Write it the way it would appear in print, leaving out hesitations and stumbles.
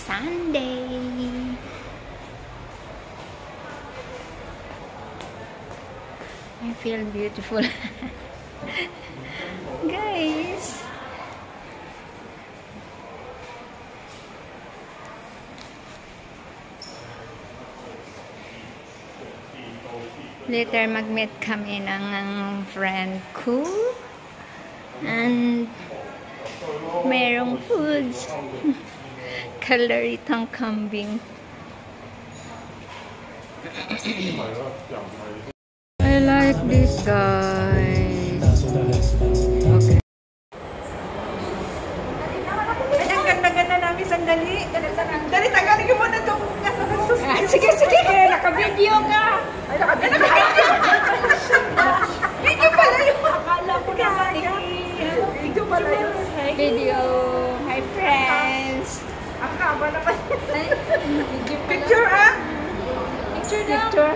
Sunday. I feel beautiful. Guys. Later mag-meet kami ng friend ko. And merong foods. Kalaritang kambing. I like this, guys. Okay. Ay, ang ganda-ganda namin sandali. Dali, tagalin mo na itong sige, naka-video ka. Ay, naka-video. Video pala yun. Akala ko naman. Video pala yun. Video. Hi, friends. Akaba naman. Picture, ah. Picture.